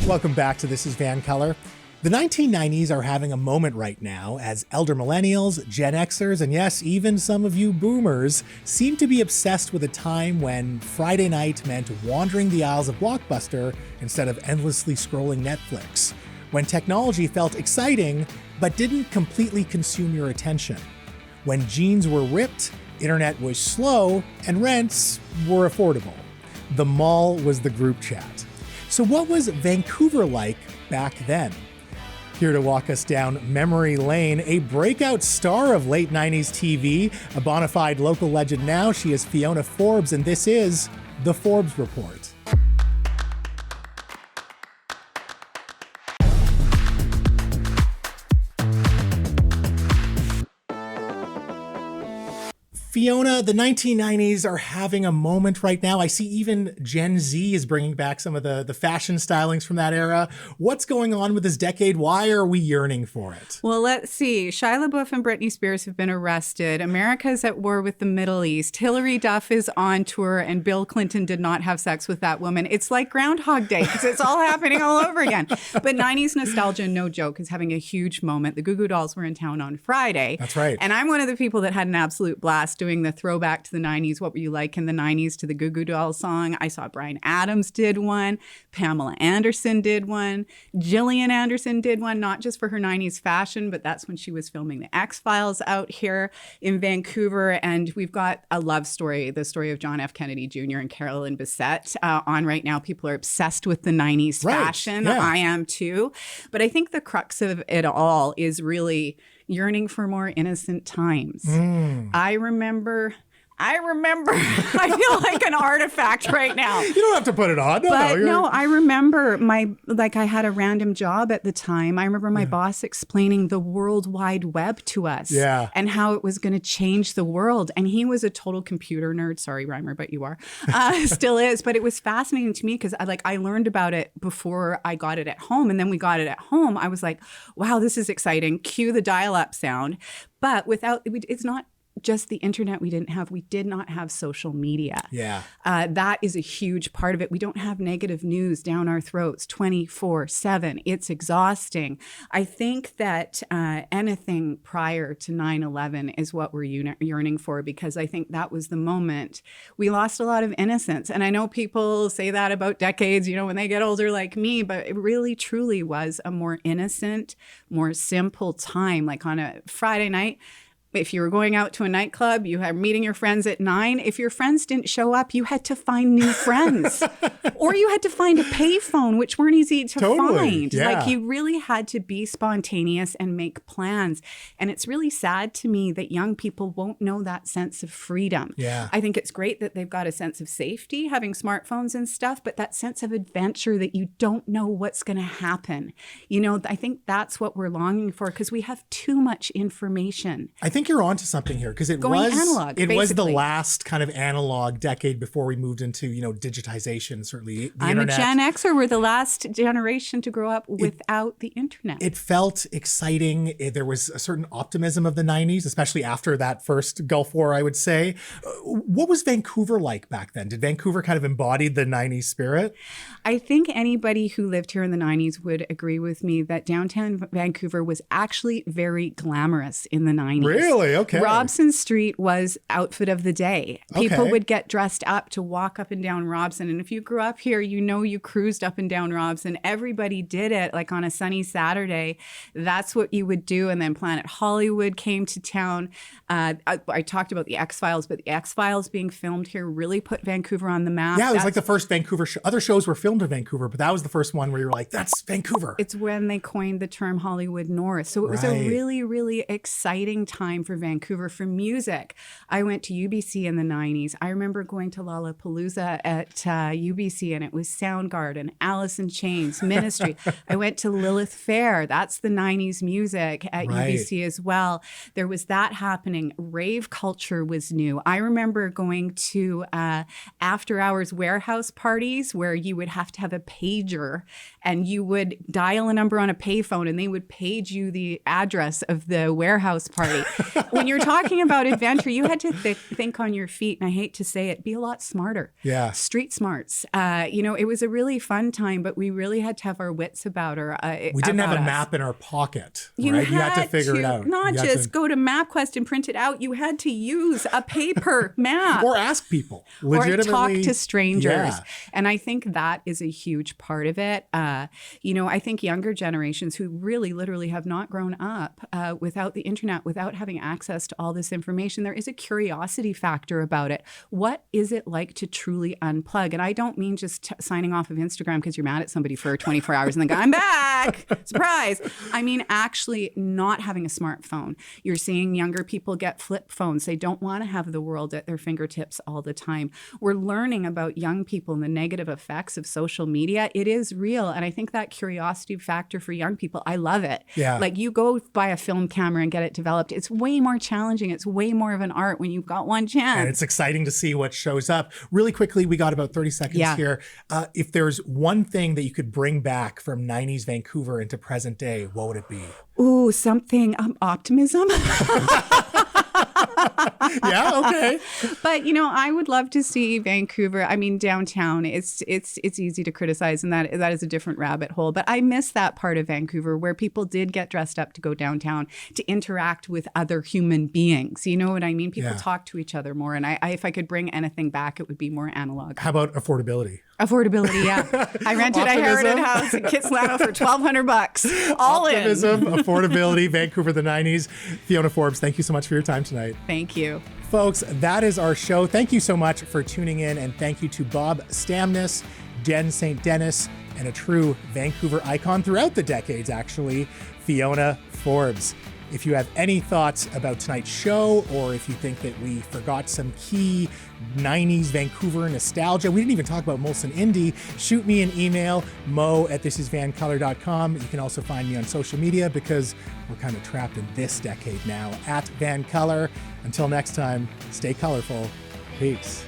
Welcome back to This is Van Color. The 1990s are having a moment right now as elder millennials, Gen Xers, and yes, even some of you boomers seem to be obsessed with a time when Friday night meant wandering the aisles of Blockbuster instead of endlessly scrolling Netflix. When technology felt exciting, but didn't completely consume your attention. When jeans were ripped, internet was slow, and rents were affordable. The mall was the group chat. So what was Vancouver like back then? Here to walk us down memory lane, a breakout star of late 90s TV, a bona fide local legend now, she is Fiona Forbes, and this is The Forbes Report. Fiona, the 1990s are having a moment right now. I see even Gen Z is bringing back some of the fashion stylings from that era. What's going on with this decade? Why are we yearning for it? Well, let's see. Shia LaBeouf and Britney Spears have been arrested. America's at war with the Middle East. Hillary Duff is on tour, and Bill Clinton did not have sex with that woman. It's like Groundhog Day because it's all happening all over again. But 90s nostalgia, no joke, is having a huge moment. The Goo Goo Dolls were in town on Friday. That's right. And I'm one of the people that had an absolute blast doing the throwback to the 90s. What were you like in the 90s to the Goo Goo Dolls song? I saw Bryan Adams did one. Pamela Anderson did one. Gillian Anderson did one, not just for her 90s fashion, but that's when she was filming the X-Files out here in Vancouver. And we've got a love story, the story of John F. Kennedy Jr. and Carolyn Bessette on right now. People are obsessed with the 90s fashion. Yeah. I am too. But I think the crux of it all is really yearning for more innocent times. I remember. I feel like an artifact right now. You don't have to put it on. No, I remember I had a random job at the time. I remember my boss explaining the World Wide Web to us and how it was going to change the world. And he was a total computer nerd. Sorry, Reimer, but you are. Still is. But it was fascinating to me because I learned about it before I got it at home. And then we got it at home. I was like, wow, this is exciting. Cue the dial-up sound. But it's not just the internet we did not have social media. Yeah. That is a huge part of it. We don't have negative news down our throats 24/7. It's exhausting. I think that anything prior to 9/11 is what we're yearning for, because I think that was the moment we lost a lot of innocence. And I know people say that about decades, when they get older like me, but it really truly was a more innocent, more simple time. Like on a Friday night, if you were going out to a nightclub, you were meeting your friends at 9. If your friends didn't show up, you had to find new friends. Or you had to find a payphone, which weren't easy to find. Yeah. Like you really had to be spontaneous and make plans. And it's really sad to me that young people won't know that sense of freedom. Yeah. I think it's great that they've got a sense of safety, having smartphones and stuff, but that sense of adventure that you don't know what's going to happen. I think that's what we're longing for because we have too much information. I think you're onto something here because it was the last kind of analog decade before we moved into, digitization, certainly the internet. I'm a Gen Xer. We're the last generation to grow up without the internet. It felt exciting. There was a certain optimism of the 90s, especially after that first Gulf War, I would say. What was Vancouver like back then? Did Vancouver kind of embody the 90s spirit? I think anybody who lived here in the 90s would agree with me that downtown Vancouver was actually very glamorous in the 90s. Really? Okay. Robson Street was outfit of the day. People would get dressed up to walk up and down Robson. And if you grew up here, you cruised up and down Robson. Everybody did it like on a sunny Saturday. That's what you would do. And then Planet Hollywood came to town. I talked about the X-Files, but the X-Files being filmed here really put Vancouver on the map. Yeah, it was like the first Vancouver show. Other shows were filmed in Vancouver, but that was the first one where you were like, that's Vancouver. It's when they coined the term Hollywood North. So it was a really, really exciting time for Vancouver for music. I went to UBC in the 90s. I remember going to Lollapalooza at UBC, and it was Soundgarden, Alice in Chains, Ministry. I went to Lilith Fair. That's the 90s music at UBC as well. There was that happening. Rave culture was new. I remember going to after-hours warehouse parties where you would have to have a pager, and you would dial a number on a payphone, and they would page you the address of the warehouse party. when you're talking about adventure, you had to think on your feet. And I hate to say it, be a lot smarter. Yeah. Street smarts. It was a really fun time, but we really had to have our wits about her. We didn't have a map in our pocket, right? You had to figure it out. Not just go to MapQuest and print it out. You had to use a paper map. Or ask people. Legitimately. Or talk to strangers. Yeah. And I think that is a huge part of it. I think younger generations who really literally have not grown up without the internet, without having access to all this information, there is a curiosity factor about it. What is it like to truly unplug? And I don't mean just signing off of Instagram because you're mad at somebody for 24 hours and then go, I'm back, surprise. I mean, actually not having a smartphone. You're seeing younger people get flip phones. They don't want to have the world at their fingertips all the time. We're learning about young people and the negative effects of social media. It is real. And I think that curiosity factor for young people, I love it. Yeah. Like you go buy a film camera and get it developed. It's way more challenging. It's way more of an art when you've got one chance. And it's exciting to see what shows up. Really quickly, we got about 30 seconds here. If there's one thing that you could bring back from 90s Vancouver into present day, what would it be? Ooh, something, optimism. Yeah, okay. But I would love to see Vancouver. I mean, downtown. It's easy to criticize, and that is a different rabbit hole. But I miss that part of Vancouver where people did get dressed up to go downtown to interact with other human beings. You know what I mean? People talk to each other more. And I if I could bring anything back, it would be more analog. How about affordability? Affordability, yeah. I rented a Heritage house in Kitsilano for $1,200. All Optimism, affordability, Vancouver, the 90s. Fiona Forbes, thank you so much for your time tonight. Thank you. Folks, that is our show. Thank you so much for tuning in, and thank you to Bob Stamness, Jen St. Dennis, and a true Vancouver icon throughout the decades, actually, Fiona Forbes. If you have any thoughts about tonight's show, or if you think that we forgot some key 90s Vancouver nostalgia, we didn't even talk about Molson Indy, shoot me an email, mo@thisisvancolor.com. You can also find me on social media because we're kind of trapped in this decade now, @VanColor. Until next time, stay colorful. Peace.